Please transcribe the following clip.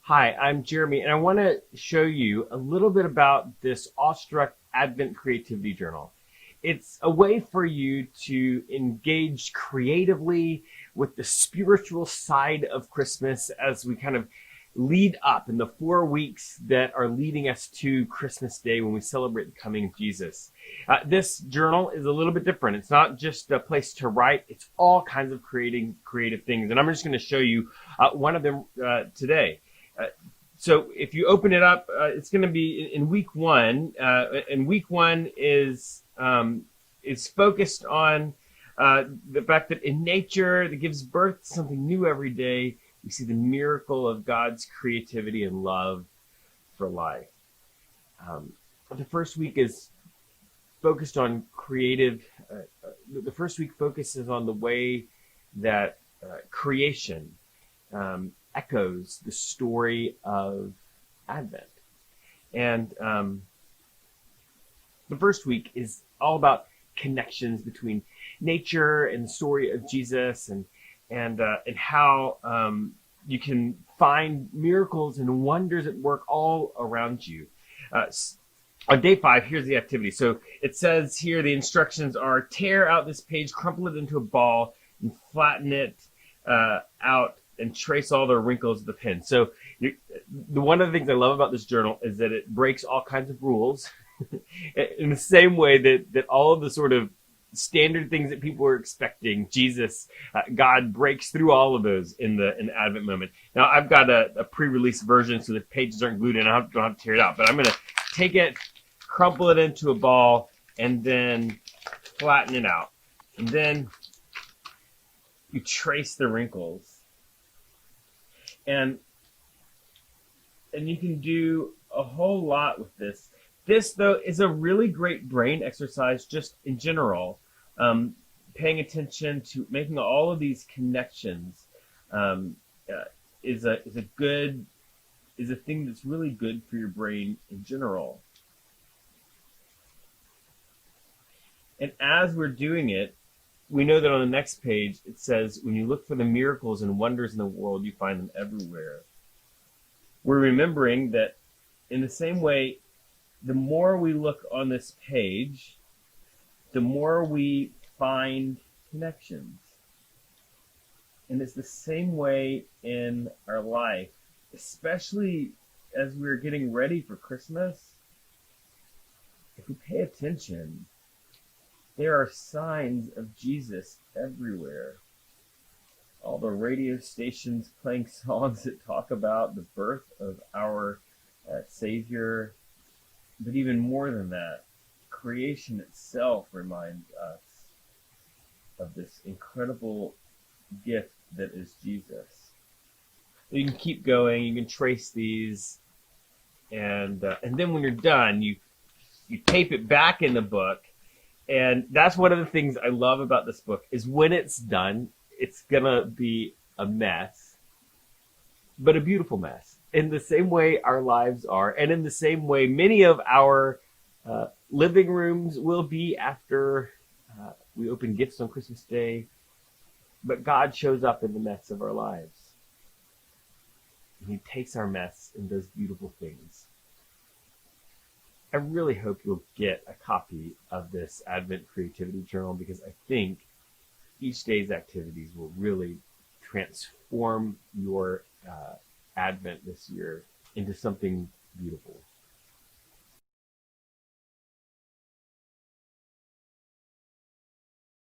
Hi, I'm Jeremy, and I want to show you a little bit about this Awestruck Advent Creativity Journal. It's a way for you to engage creatively with the spiritual side of Christmas as we kind of lead up in the 4 weeks that are leading us to Christmas Day when we celebrate the coming of Jesus. This journal is a little bit different. It's not just a place to write. It's all kinds of creative things, and I'm just going to show you one of them today. So if you open it up, it's going to be in week one. And week one is focused on the fact that in nature that gives birth to something new every day, we see the miracle of God's creativity and love for life. The first week is focused on creative. The first week focuses on the way that creation echoes the story of Advent. And the first week is all about connections between nature and the story of Jesus, and how you can find miracles and wonders at work all around you. On day 5, here's the activity. So it says here the instructions are: tear out this page, crumple it into a ball, and flatten it out, and trace all the wrinkles of the pen. So one of the things I love about this journal is that it breaks all kinds of rules in the same way that all of the sort of standard things that people were expecting, Jesus, God breaks through all of those in the Advent moment. Now, I've got a pre-release version, so the pages aren't glued in. I don't have to tear it out, but I'm going to take it, crumple it into a ball, and then flatten it out. And then you trace the wrinkles. And you can do a whole lot with this. This, though, is a really great brain exercise just in general. Paying attention to making all of these connections is a thing that's really good for your brain in general. And as we're doing it, we know that on the next page, it says, when you look for the miracles and wonders in the world, you find them everywhere. We're remembering that in the same way, the more we look on this page, the more we find connections. And it's the same way in our life, especially as we're getting ready for Christmas. If we pay attention, there are signs of Jesus everywhere. All the radio stations playing songs that talk about the birth of our Savior. But even more than that, creation itself reminds us of this incredible gift that is Jesus. You can keep going, you can trace these, and then when you're done, you tape it back in the book. And that's one of the things I love about this book, is when it's done, it's gonna be a mess, but a beautiful mess. In the same way our lives are, and in the same way many of our living rooms will be after we open gifts on Christmas Day. But God shows up in the mess of our lives. And He takes our mess and does beautiful things. I really hope you'll get a copy of this Advent Creativity Journal, because I think each day's activities will really transform your Advent this year into something beautiful.